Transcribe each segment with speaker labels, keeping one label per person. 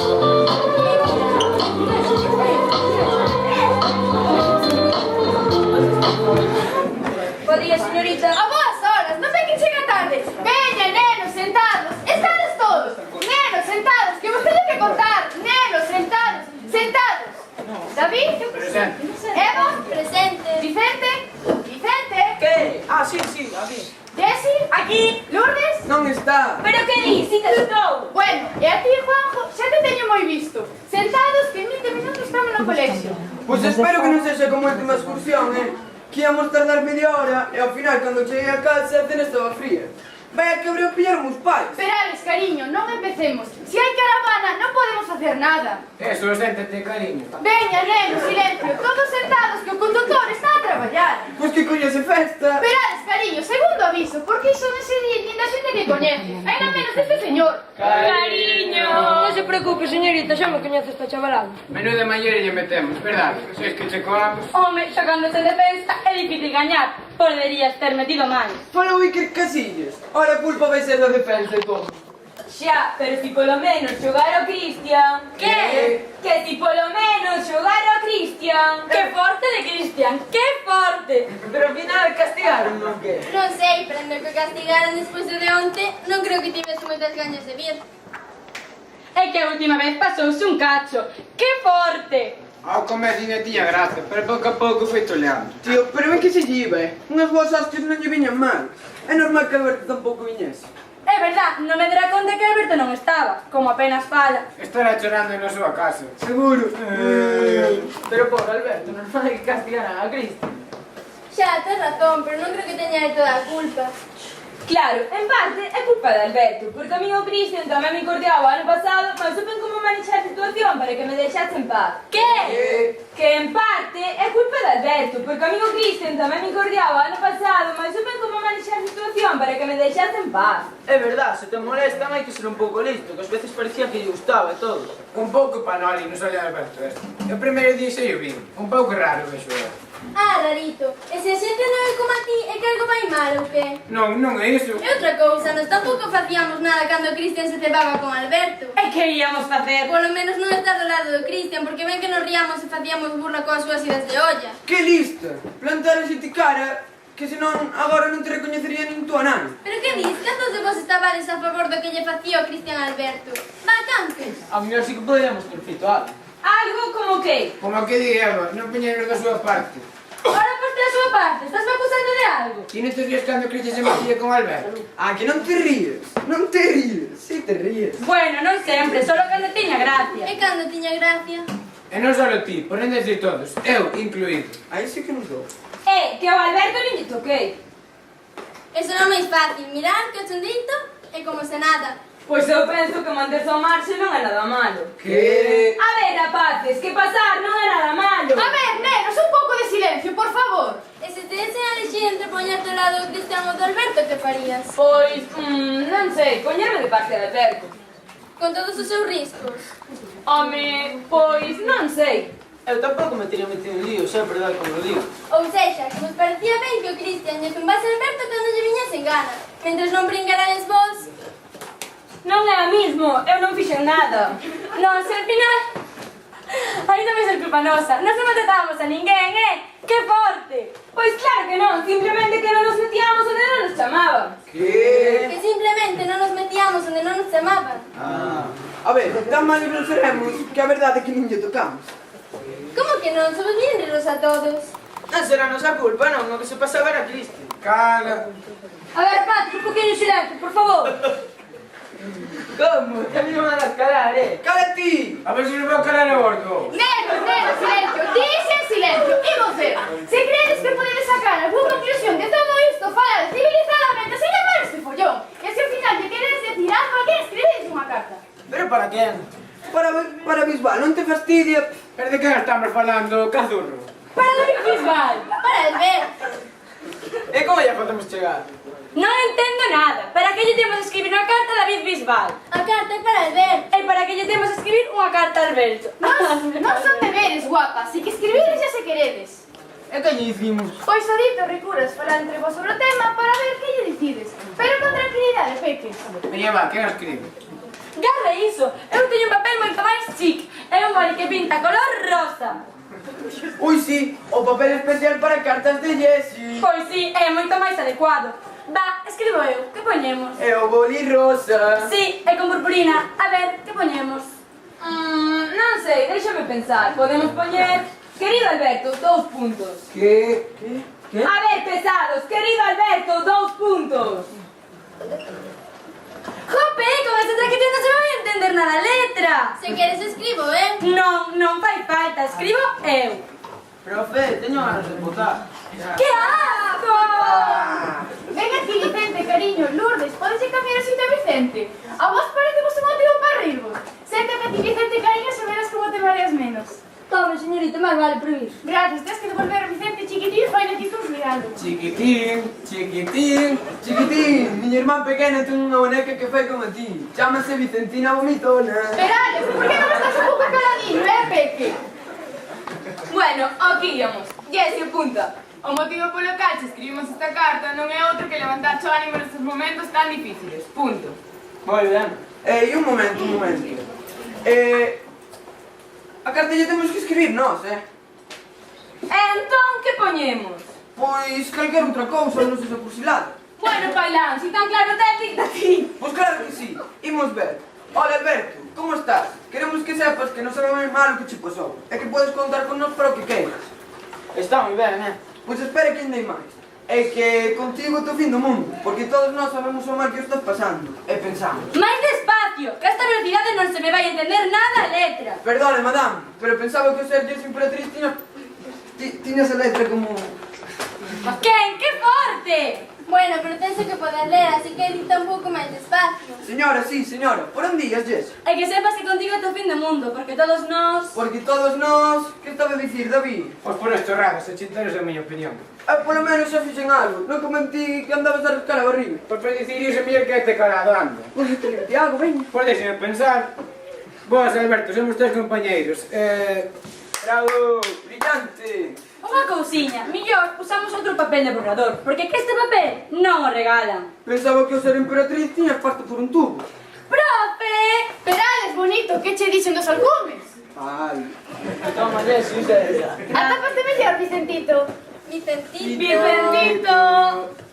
Speaker 1: Bo día, señorita.
Speaker 2: A boas horas, non sei que chega tarde. Veña, nenos, sentados. Estades todos. Nenos, sentados, que vos teño que contar. Nenos, sentados. Sentados. David?
Speaker 3: Presente.
Speaker 2: Eva?
Speaker 1: Presente.
Speaker 2: Vicente? Vicente?
Speaker 4: Que? Ah, sí, aquí.
Speaker 2: Jessy?
Speaker 1: Aquí.
Speaker 2: Lourdes?
Speaker 4: Non está.
Speaker 1: Pero que di? Si te estou.
Speaker 2: Bueno, e a ti, Juanjo, xa te teño moi visto. Sentados, que en 20 minutos estamos no colexio.
Speaker 4: Pois espero que non sexa como a última excursión, que íamos tardar media hora e ao final, cando cheguei a casa, a cena estaba fría. Vai a que obreu pillarmos pais.
Speaker 2: Esperades, cariño, non empecemos. Si hai caravana, non podemos facer nada.
Speaker 3: Eso, séntate, cariño.
Speaker 2: Veña, neno, silencio. Todos sentados, que o conductor está a traballar.
Speaker 4: Pois que coñece festa.
Speaker 2: Esperades, cariño, segundo aviso, porque iso non se di nin da xente que coñece. Ainda menos deste señor.
Speaker 1: Cariño.
Speaker 5: Non se preocupe, señorita, xa me coñece esta chavalada.
Speaker 3: Menuda maior lle metemos, verdade? Se es que che colamos.
Speaker 1: Home, xa cando se defensa é difícil gañar. Poderías ter metido máis.
Speaker 4: Falou Iker Casillas. Ora, a culpa vai ser da defensa e todo.
Speaker 1: Xa, pero si polo menos xogar o Cristian.
Speaker 4: Que?
Speaker 1: Que si polo menos xogar o Cristian. Que forte de Cristian, que forte.
Speaker 4: Pero ao final castigaron, non que?
Speaker 6: Non sei, pero no que castigaron despois de onte, non creo que tivese moitas gañas de vir.
Speaker 1: É que a última vez pasouse un cacho. Que forte.
Speaker 3: Ao comezo ainda tiña graza, pero pouco a pouco foi toleando.
Speaker 4: Tío, pero ben que se lle iba, Unhas boas hostias non lle viñan mal. É normal que Alberto tampouco viñese.
Speaker 1: É verdad, non me dera conta que Alberto non estaba, como apenas fala.
Speaker 3: Estará chorando na súa casa.
Speaker 4: Seguro.
Speaker 7: Pero por Alberto, normal que castigaran a Cristian.
Speaker 6: Xa, tes razón, pero non creo que teña de toda a culpa.
Speaker 1: Claro, en parte é culpa de Alberto, porque a mí o Cristian tamén me cordeaba o ano pasado, mas supen como manexar a situación para que me deixase en paz. Que? Que en parte é culpa de Alberto, porque a mí o Cristian tamén me cordeaba o ano pasado, mas supen como manexar a situación para que me deixase en paz.
Speaker 7: É verdad, se te molesta hai que ser un pouco listo, que ás veces parecía que lle gustaba e todo.
Speaker 3: Un pouco panoli, non sale Alberto este. O primeiro día sei o vin, un pouco raro, vexo eu.
Speaker 6: Ah, rarito. E se a xente non é como a ti, é que algo vai mal ou que?
Speaker 3: Non é iso.
Speaker 6: E outra cousa, nos tampouco facíamos nada cando Cristian se cebaba con Alberto.
Speaker 1: E que íamos facer?
Speaker 6: Polo menos non estar do lado do Cristian, porque ben que nos ríamos e facíamos burla coas súas idas de olla.
Speaker 4: Que lista! Plantar a xente cara, que senón agora non te recoñecería nin tú a nai.
Speaker 6: Pero que dis? Cantos de vos estabades a favor do que lle facía o Cristian a Alberto? Vacantes.
Speaker 7: A mellor sí que poderíamos ter feito algo.
Speaker 1: Algo como que?
Speaker 3: Como que di Eva, non poñeron da súa parte.
Speaker 1: Ora por ter a súa parte, estás me acusando de algo?
Speaker 3: Ti nestes días cando Cristian se metía con Alberto?
Speaker 4: Ah, que non te ríes. Non te ríes. Sí te ríes.
Speaker 1: Bueno, non sempre, solo cando tiña gracia.
Speaker 6: E cando tiña gracia?
Speaker 3: E non só ti, ponéndese todos, eu incluído.
Speaker 4: Aí sí que non dou.
Speaker 1: Que ao Alberto nin lle toquei.
Speaker 6: Eso non é máis fácil, mirar, cachondito e como se nada.
Speaker 1: Pois eu penso que manterse ao marxe non é nada malo.
Speaker 4: Que?
Speaker 1: A ver, rapaces, que pasar non é nada malo.
Speaker 2: A ver, nenos, un pouco de silencio, por favor.
Speaker 6: E se te desen a elegir entre poñerte ao lado do Cristian ou do Alberto, que farías?
Speaker 1: Pois, non sei, poñerme de parte de Alberto.
Speaker 6: Con todos os seus riscos.
Speaker 1: Home, pois non sei.
Speaker 7: Eu tampouco me teria metido en lío, xa é verdade como lo digo.
Speaker 6: Ou sexa, que nos parecía ben que o Cristian lle zumbase a Alberto cando lle viñase en gana. Mentres non brincarades vos.
Speaker 1: Non é a mismo, eu non fixen nada. Non, se al final... Aí tamén ser culpa nosa. Nós non maltratábamos a ninguén, Que forte! Pois claro que non, simplemente que non nos metíamos onde non nos chamaban.
Speaker 4: Que?
Speaker 6: Que simplemente non nos metíamos onde non nos chamaban.
Speaker 4: Ah. A ver, tan mal non seremos que a verdade é que nin lle tocamos.
Speaker 6: Como que non? Somos bien riros a todos.
Speaker 7: Non será nosa culpa, non, o que se pasaba era Cristian.
Speaker 3: Cala.
Speaker 1: A ver, Pati, un poquinho de silencio, por favor.
Speaker 7: Como? Que a mí non me das calar,
Speaker 4: Cala ti!
Speaker 3: A ver se nos vou calar a bordo.
Speaker 2: Nenos, nenos, silencio. Dixen silencio. Imos ver. Se credes que podedes sacar algunha conclusión de todo isto, falade civilizadamente, se llamar este follón. E se ao final lle queredes decir algo, a quen escribedes unha carta?
Speaker 7: Pero para quen?
Speaker 4: Para Bisbal, non te fastidia.
Speaker 3: Pero de que estamos falando, cazurro?
Speaker 1: Para David Bisbal.
Speaker 6: Para Alberto.
Speaker 7: E como lle podemos chegar?
Speaker 1: Non entendo nada. Para que lle temos a escribir unha carta a David Bisbal?
Speaker 6: A carta é para Alberto.
Speaker 1: E para que lle temos a escribir unha carta a Alberto?
Speaker 2: Non son deberes, guapa. Si que escribides xa se queredes.
Speaker 7: E que lle dicimos?
Speaker 2: Pois o dito recuras falar entre vos sobre o tema para ver que lle decides. Pero con tranquilidade, Peque.
Speaker 3: Veña va, quen escribe?
Speaker 1: Garra iso. Eu teño un papel moito máis pinta color rosa.
Speaker 4: Ui, sí, o papel especial para cartas de Jessie.
Speaker 1: Pois sí, é moito máis adecuado. Va, escribo eu, que poñemos?
Speaker 4: E o boli rosa.
Speaker 1: Sí, e con purpurina. A ver, que poñemos? Non sei, déxame pensar. Podemos poñer... Querido Alberto, 2 puntos.
Speaker 3: Que?
Speaker 1: A ver, pesados, querido Alberto, 2 puntos. Jope, con esta traquete non se vai a entender nada a letra.
Speaker 6: Se queres escribo,
Speaker 1: Non fai falta, escribo eu.
Speaker 7: Profe, teño ganas de votar.
Speaker 1: Que asco!
Speaker 2: Ven aquí, Vicente, cariño. Lourdes, podes cambiar o sitio a Vicente? A vos parece vos un motivo para rirvos. Séntate aquí, Vicente, cariño, se verás como te mareas menos.
Speaker 5: Tome, señorita, máis vale prohibir.
Speaker 2: Gracias, tens que devolver a Vicente chiquitín, fai aquí tus regalos.
Speaker 3: Chiquitín, chiquitín.
Speaker 4: Chiquitín, miña irmán pequena ten unha boneca que fai como ti. Chámase Vicentina Vomitona.
Speaker 2: Perales, por que non estás un pouco caladinho, Peque?
Speaker 1: Bueno, aquí íamos. Jessie, apunta.
Speaker 8: O motivo polo cal che escribimos esta carta non é outro que levantar o ánimo nestes momentos tan difíciles. Punto.
Speaker 7: Moi ben.
Speaker 4: E un momento. A carta lle temos que escribir nós,
Speaker 1: Entón, que poñemos?
Speaker 4: Pois calquer outra cousa, non sexa fusilada.
Speaker 1: Bueno, Pailán, si tan claro te dicta ti.
Speaker 4: Pois claro que sí, imos ver. Hola Alberto, como estás? Queremos que sepas que non sabemos mal o que che pasou e que podes contar con nós para o que queiras.
Speaker 7: Está moi ben,
Speaker 4: Pois espera que ainda hai máis. É que contigo é o fin do mundo, porque todos nós sabemos o mal que o estás pasando. E pensamos.
Speaker 1: Máis despacio, que a esta velocidade non se me vai a entender nada a letra.
Speaker 4: Perdone, madame, pero pensaba que o ser Jessie Emperatriz tiña esa letra como...
Speaker 1: Quen, que forte!
Speaker 6: Bueno, pero tense que poder ler, así que dita un pouco máis despacio.
Speaker 4: Señora, sí, señora, por onde días, Jessie?
Speaker 1: E que sepas que contigo é o fin do mundo, porque todos nós...
Speaker 4: Porque todos nós... Que estaba a dicir, David?
Speaker 3: Pois por esto erradas, se chinteres a miña opinión.
Speaker 4: Polo menos xa fixen algo. Non comenté que andabas a rascar a barriga.
Speaker 3: Pois para dicir iso, mellor que este calado anda.
Speaker 4: Pois Tiago, veña.
Speaker 3: Pois déxeme pensar. Vos, Alberto, somos 3 compañeiros.
Speaker 4: Bravo, brillante.
Speaker 1: Unha cousiña, millor usamos outro papel de borrador, porque que este papel non o regalan.
Speaker 4: Pensaba que o ser Emperatriz tiña pasto por un tubo.
Speaker 1: Profe!
Speaker 2: Perales, bonito, que che dicen dos alcumes?
Speaker 4: Ai.
Speaker 7: Toma, Jessie, usa.
Speaker 2: Atápaste mellor, Vicentito.
Speaker 6: Vicentito.
Speaker 1: Vicentito!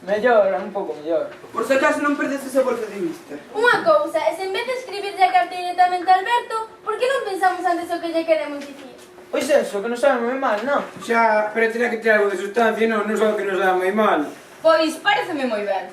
Speaker 7: Mellor, un pouco mellor.
Speaker 4: Por se acaso non perdes esa bolsa de vista.
Speaker 6: Unha cousa, e se en vez de escribirlle a carta directamente a Alberto, por que non pensamos antes o que lle queremos dicir?
Speaker 7: Pois eso, que nos sabe moi mal, non?
Speaker 3: Xa, pero terá que ter algo de sustancia, non só que nos dá moi mal.
Speaker 1: Pois pareceme moi ben.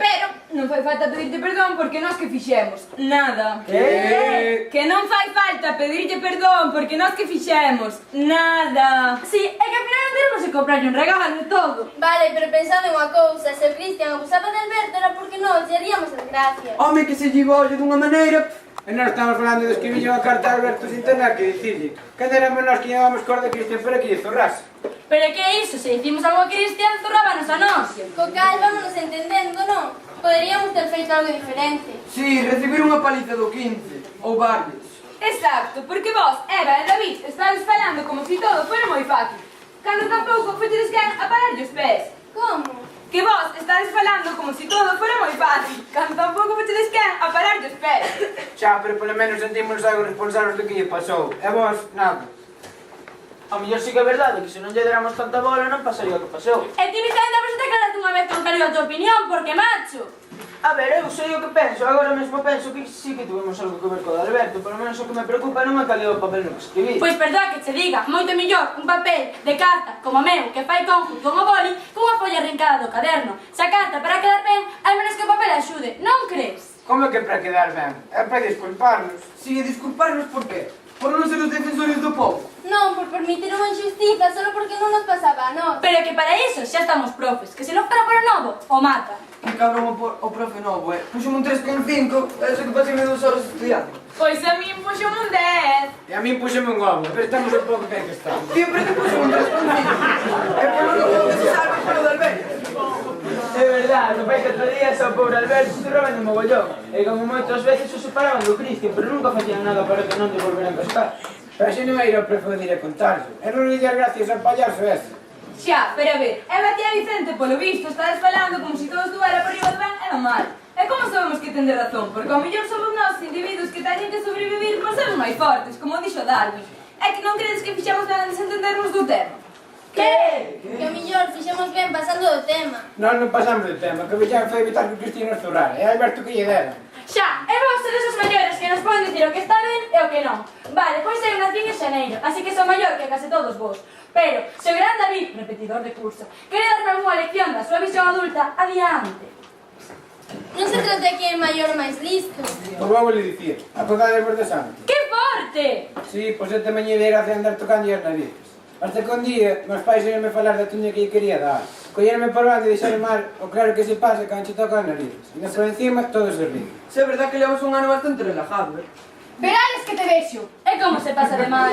Speaker 1: Pero non fai falta pedirte perdón porque nós que fixemos nada. Que non fai falta pedirte perdón porque nós que fixemos nada. Sí, é que ao final non teremos que comprarlle un regalo e todo.
Speaker 6: Vale, pero pensando en unha cousa, se o Cristian abusaba de Alberto era porque nós lle haríamos as gracias.
Speaker 4: Home, que se lle ollo dunha maneira...
Speaker 3: E nós estamos falando de escribir unha carta a Alberto sin ter nada que dicirlle. Cando éramos nós que llevábamos corda a Cristian para que lle zorrase.
Speaker 1: Pero que é iso? Se dicimos algo a Cristian, zorrábanos a nós.
Speaker 6: Co cal, vámonos entendendo, non? Poderíamos ter feito algo diferente.
Speaker 4: Sí, recibir unha paliza do 15. Ou varias.
Speaker 1: Exacto, porque vos, Eva e David, estades falando como se todo fuera moi fácil. Cando tampouco fochedes quen a pararlle os pés.
Speaker 6: Como?
Speaker 1: Que vos estades falando como se todo fuera moi fácil. Cando tampouco fochedes quen a pararlle os pés.
Speaker 3: Xa, pero polo menos sentimos algo responsables do que lle pasou. E vos, nada.
Speaker 7: A mellor sí que é verdade, que se non lle deramos tanta bola non pasaría o que pasou.
Speaker 1: E ti, Vicente, por te aclaraste unha vez que non quero a tua opinión, porque macho.
Speaker 7: A ver, eu sei o que penso, agora mesmo penso que sí que tuvemos algo que ver co de Alberto, polo menos o que me preocupa non é cal é o papel no que escribí.
Speaker 1: Pois perdoa que che diga, moito mellor un papel de carta como o meu que fai conjunto con o boli cunha folla arrancada do caderno. Se a carta para quedar ben, al menos que o papel axude, non crees?
Speaker 3: Como que para quedar ben? É para disculparnos.
Speaker 4: Si, disculparnos por qué? Por non ser os defensores do povo.
Speaker 6: Non, por permitir unha injustiza, solo porque non nos pasaba a nós.
Speaker 1: Pero que para iso xa estamos profes, que se non para por o novo, o mata.
Speaker 4: Que cabrón o profe novo, Puxome un 3,5, eso que pasei 2 horas estudiando.
Speaker 8: Pois a min puxome un 10.
Speaker 3: E a min puxeme un ovo, pero estamos un pouco ben que estamos.
Speaker 4: Tío, pero que puxome un 3,5? É por lo que se salve polo de Alberto.
Speaker 7: É verdade, o pai que outro día só o pobre Alberto esturraban de mogollón. E como moitas veces o separaban do Cristian, pero nunca facían nada para que non te volveran a pescar.
Speaker 3: Pero xe non vai ir ao profe de ir a contarse. E non lle dar gracias ao payaso ese.
Speaker 1: Xa, pero a ver, Eva e Vicente, polo visto, estades falando como se todo estuvera por riba do ben e do mal. E como sabemos que ten de razón? Porque ao mellor somos nós individuos que teñen que sobrevivir por ser os máis fortes, como dixo Darwin. E É que non credes que fixemos nada de desentendernos do tema?
Speaker 6: Que o millor fixemos ben pasando do tema.
Speaker 3: Nós non pasamos do tema, que o que foi evitar que o Cristian nos zurrara. É Alberto que lle dera.
Speaker 2: Xa, e vos sodes os maiores que nos poden dicir o que está ben e o que non. Vale, pois eu nací en xaneiro, así que son maior que case todos vos. Pero, se o gran David, repetidor de curso, quere darme algunha lección da súa visión adulta, adiante.
Speaker 6: Non se trata de quen é maior ou máis listo.
Speaker 3: Pois vamos lhe dicir, acordade por de santo.
Speaker 2: Que forte!
Speaker 3: Sí, pois eu tamén lle dera a andar tocando as narices. Hasta que un día, meus pais irenme falar da tuña que lle quería dar. Collerme por banda e deixarme mal o claro que se pasa cando che toca as narices. E por encima, todo se ríe.
Speaker 4: Se é verdad que levas un ano bastante relajado,
Speaker 2: Verades que te vexo. E como se pasa de mal.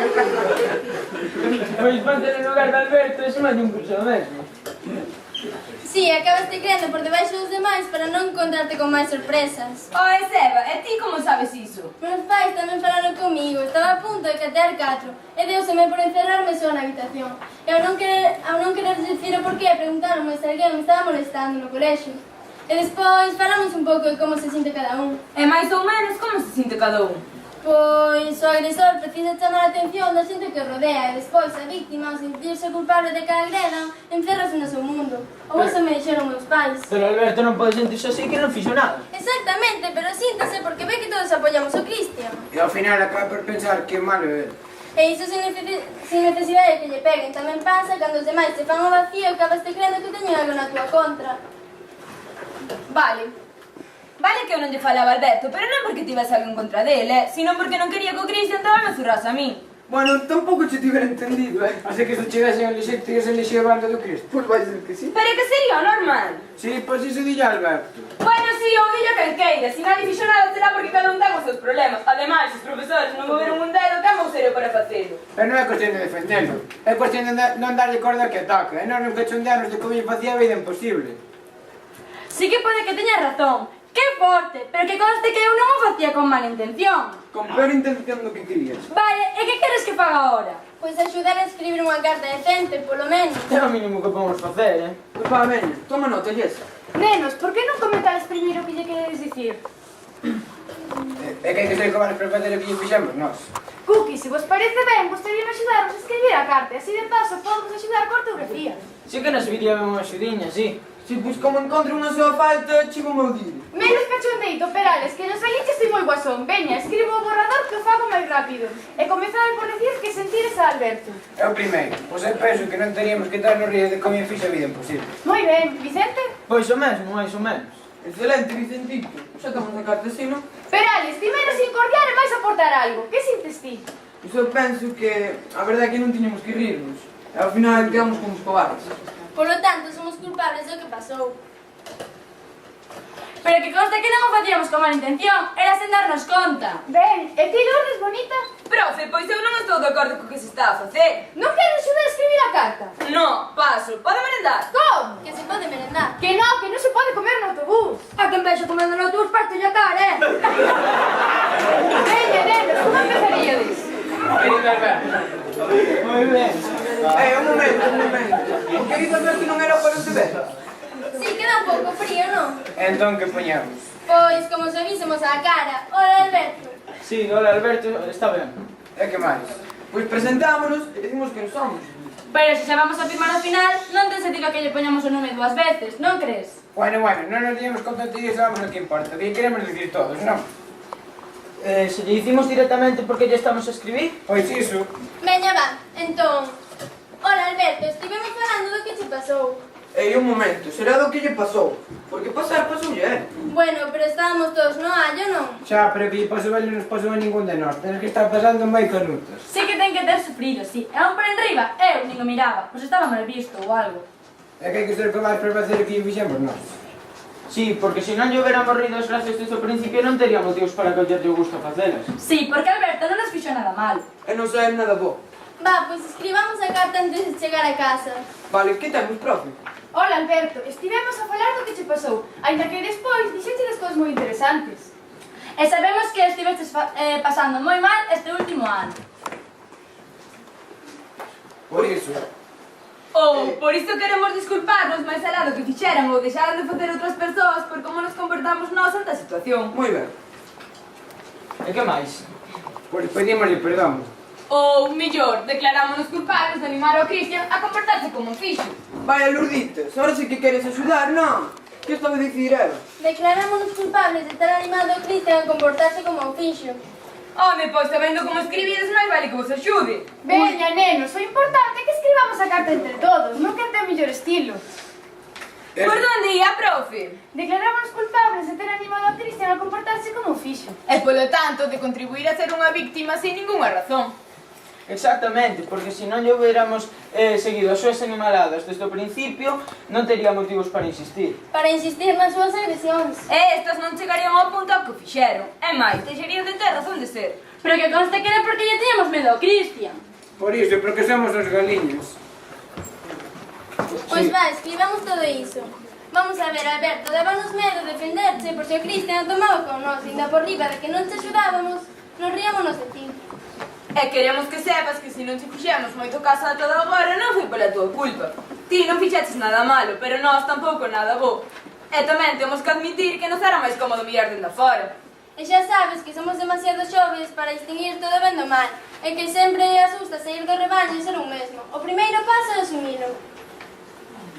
Speaker 7: Pois ponte no lugar de Alberto, é máis de un curso mesmo.
Speaker 6: Si, acabaste creendo por debaixo dos demais para non encontrarte con máis sorpresas.
Speaker 1: Oe, Seba, e ti como sabes iso?
Speaker 6: Meus pais tamén falaron comigo, estaba a punto de catear 4 e deuseme por encerrarme só na habitación. E ao non querer dicir o porqué, preguntaronme se alguén me estaba molestando no colexio. E despois falamos un pouco de como se sinte cada un.
Speaker 1: E máis ou menos como se sinte cada un?
Speaker 6: Pois o agresor precisa chamar a atención da xente que o rodea e despois a víctima, ao sentirse culpable de que a agredan, encerrase no seu mundo. Ou eso me dixeron meus pais.
Speaker 7: Pero Alberto non pode sentirse así que non fixo nada.
Speaker 6: Exactamente, pero síntase porque ve que todos apoyamos o Cristian.
Speaker 3: E ao final acaba por pensar que é malo é ele.
Speaker 6: E iso sin necesidade de que lle peguen. Tamén pasa cando os demais te fan o vacío e acabas te creendo que teñen algo na túa contra.
Speaker 1: Vale que eu non lle falaba a Alberto, pero non porque tivese algo en contra dele, sino porque non quería que o Cristian me zurrase a mí.
Speaker 4: Bueno, tampouco che tivera entendido,
Speaker 3: Así que se chegase a lixer, tivese lixer a banda do Cristo.
Speaker 4: Pois vai ser que sí.
Speaker 1: Pero é que sería o normal.
Speaker 3: Sí, pois iso dille a Alberto.
Speaker 1: Bueno, sí, ou dillo quen queira, se nadie fixo nada será porque cada un ten os seus problemas. Ademais, os profesores non moveron un dedo, quen vou ser eu para facelo?
Speaker 3: Pero non é cuestión de defendelo, é cuestión de non darlle corda que ataca, e non cachondearnos de como lle facía a vida imposible.
Speaker 2: Sí que pode que teña razón. Que forte, pero que conste que eu non o facía con mala intención.
Speaker 4: Con peor intención do que querías.
Speaker 2: Vale, e que queres que faga ahora?
Speaker 6: Pois axudar a escribir unha carta decente, polo menos.
Speaker 7: É o mínimo que podemos facer,
Speaker 4: Pois va, veña, toma nota, Jess.
Speaker 2: Nenos, por que non comentades primeiro o que lle queredes dicir?
Speaker 3: É que hai que ser cobardes para facer o que lle fixemos nós.
Speaker 2: Cookie, se vos parece ben, gostaríamos axudaros a escribir a carta, e así de paso podemos axudar a ortografía.
Speaker 7: Sí que nos viría ben unha axudiña, sí.
Speaker 4: Si, pois como encontro unha súa falta, chivo o meu dile.
Speaker 2: Menos cachondeito, Perales, que nos aliches e moi guasón. Veña, escribo o borrador que o fago máis rápido. E comezade por decir que sentires a Alberto.
Speaker 3: É o primeiro, pois eu penso que non teríamos que estar no río de como lle fixe a vida imposible.
Speaker 2: Moi ben, Vicente?
Speaker 7: Pois o mesmo, máis ou menos.
Speaker 4: Excelente, Vicentito. Xa estamos a carta así, non?
Speaker 2: Perales, ti menos incordiar e vais aportar algo. Que sintes ti?
Speaker 4: Pois eu penso que a verdade é que non tiñamos que rirnos. E ao final quedamos como os cobardes.
Speaker 6: Polo tanto, somos culpables do que pasou.
Speaker 2: Pero que conste que non o facíamos con mala intención, era sen darnos conta. Ben, e ti dordes bonita?
Speaker 1: Profe, pois eu non estou de acordo co que se está a facer.
Speaker 2: Non queres axudar a escribir a carta?
Speaker 1: No, paso, pode merendar.
Speaker 2: Como?
Speaker 6: Que se pode merendar.
Speaker 2: Que non se pode comer no autobús.
Speaker 5: A que empexo comendo no autobús parto a cara,
Speaker 2: Veña, nenos, como empezaríades?
Speaker 3: Querido Alberto.
Speaker 7: Moi ben.
Speaker 4: Un momento. O querido Alberto non era para te ver.
Speaker 6: Si, queda un pouco frío, non?
Speaker 3: Entón, que poñamos?
Speaker 6: Pois, como se vísemos a cara. Hola, Alberto.
Speaker 7: Sí, hola Alberto, está ben.
Speaker 3: É que máis?
Speaker 4: Pois presentámonos e decimos que non somos.
Speaker 2: Pero se xa vamos a firmar ao final, non ten sentido que lle poñamos o nome 2 veces, non crees?
Speaker 3: Bueno, non nos digamos con tonterías, vamos o que importa. Que queremos dicir todos, non?
Speaker 7: Se lle dicimos directamente porque lle estamos a escribir?
Speaker 3: Pois iso.
Speaker 6: Veña, va. Entón, hola, Alberto. Estivemos falando do que che pasou.
Speaker 4: Ei, un momento, será do que lle pasou. Porque pasoulle,
Speaker 6: Bueno, pero estábamos todos no hallo, non?
Speaker 3: Xa, pero que lle pasou a ele non nos pasou a ningún de nós. Tens que estar pasando moi canutas.
Speaker 2: Sí que ten que ter sufrido, sí. E aún por enriba, eu nin o miraba, pois estaba mal visto ou algo.
Speaker 3: É que hai que ser cobardes para facer o que lle fixemos nós.
Speaker 7: Sí, porque se non lle hubiera morrido as gracias desde o principio non tería motivos para collerlle o gusto a facelas.
Speaker 2: Sí, porque Alberto non nos fixo nada mal.
Speaker 4: E non sabe nada bo.
Speaker 6: Va, pois escribamos a carta antes de chegar a casa.
Speaker 4: Vale, que temos, profe?
Speaker 2: Hola, Alberto, estivemos a falar do que che pasou, aínda que despois dixeche das cousas moi interesantes. E sabemos que estivestes pasando moi mal este último ano.
Speaker 3: Por iso.
Speaker 1: Ou, por iso queremos disculparnos máis alá do que fixeran ou deixaran de facer outras persoas por como nos comportamos nós ante a situación.
Speaker 4: Moi ben.
Speaker 7: E que máis?
Speaker 3: Pois pedímoslle perdón.
Speaker 8: Ou, mellor, declarámonos culpables de animar ao Cristian a comportarse como fixo.
Speaker 4: Vaya, Lourditas, ahora sí que queres axudar, non? Que estaba a dicir Eva?
Speaker 6: Declarámonos culpables de ter animado ao Cristian a comportarse como un fixo.
Speaker 1: Home, pois sabendo como escribides, máis vale que vos axude.
Speaker 2: Veña, nenos, o importante é que escribamos a carta entre todos, non que ten mellor estilo.
Speaker 1: Por onde ia, profe?
Speaker 2: Declarámonos culpables de ter animado a Cristian a comportarse como fixo.
Speaker 8: E polo tanto, de contribuir a ser unha víctima sin ningunha razón.
Speaker 7: Exactamente, porque se non lle hubiéramos seguido as súas animaladas desde o principio, non tería motivos para insistir.
Speaker 6: Para insistir nas súas agresións.
Speaker 1: E estas non chegarían ao punto ao que fixeron. E máis, deixarían de ter razón de ser.
Speaker 5: Pero que conste que era porque lle teníamos medo ao Cristian.
Speaker 3: Por iso, porque somos os galiños.
Speaker 6: Pois va, escribamos todo iso. Vamos a ver, Alberto, dábanos medo defenderse por se o Cristian tomaba con nós, ainda por riba de que non te axudábamos, nos ríamonos de ti.
Speaker 1: E queremos que sepas que se non te fixemos moito caso a todo agora non foi pola tua culpa. Ti non fixeches nada malo, pero nós tampouco nada bo. E tamén temos que admitir que nos era máis cómodo mirar dende fora.
Speaker 6: E xa sabes que somos demasiado xoves para distinguir todo ben do mal, e que sempre asusta sair do rebaño e ser un mesmo. O primeiro paso é asumilo.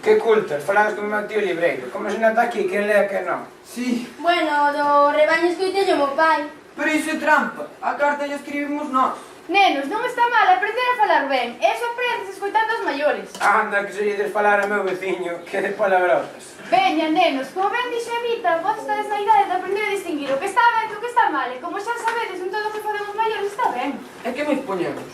Speaker 3: Que cultas, falamos con o meu tío libreiro. Como se nota aquí, que lea que non.
Speaker 4: Sí,
Speaker 6: Bueno, do rebaño escoitei o meu pai.
Speaker 4: pero iso é trampa. A carta lle escribimos nós.
Speaker 2: Nenos, non está mal aprender a falar ben. Eso aprendes escoitando os maiores.
Speaker 3: Anda, que se lle des falar ao meu veciño, que de palabrotas.
Speaker 2: Veña, nenos, como ben dixe Evita, vos estades na idade de aprender a distinguir o que está ben do que está mal. E como xa sabedes, en todo o que facemos maiores está ben.
Speaker 4: E que nos poñemos?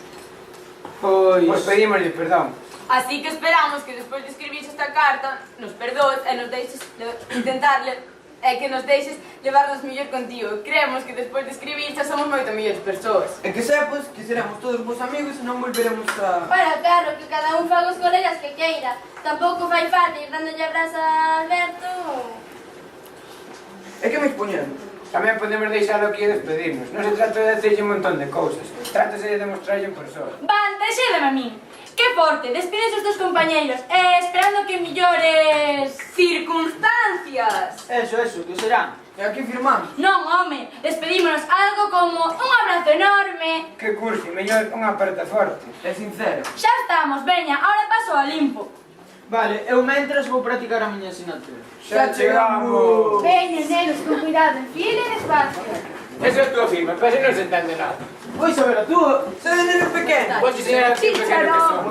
Speaker 3: Pois pedímoslle perdón.
Speaker 1: Así que esperamos que despois de escribir esta carta nos perdoes e nos deixes que nos deixes levarnos mellor contigo. Creemos que despois de escribir xa somos moito mellores persoas.
Speaker 4: E que sepas que seremos todos vos amigos e non volveremos a...
Speaker 6: Para, claro, que cada un faga os colegas que queira. Tampouco fai falta ir dándolle abrazo a Alberto.
Speaker 4: E que nos poñemos?
Speaker 3: Tamén podemos deixalo aquí e despedirnos. Non se trata de decirlle un montón de cousas. Trátase de demostrarlle en persona.
Speaker 5: Van, deixédeme a min. Que forte, despides os teus compañeiros, esperando que millores...
Speaker 1: Circunstancias!
Speaker 7: Eso, que serán?
Speaker 4: E aquí firmamos.
Speaker 5: Non, home, despedímonos algo como un abrazo enorme.
Speaker 3: Que cursi, mellor unha aperta forte.
Speaker 4: É sincero.
Speaker 5: Xa estamos, veña, ahora paso ao limpo.
Speaker 7: Vale, eu mentras vou practicar a miña asignatura.
Speaker 3: Xa chegamos!
Speaker 2: Veña, nenos, con cuidado, en fila e despacio.
Speaker 3: Eso é túa firma, pero non se entende nada.
Speaker 7: Pois a ver a túa.
Speaker 4: Se de neno pequeno.
Speaker 3: Pois ensinar a ti pequeno que son.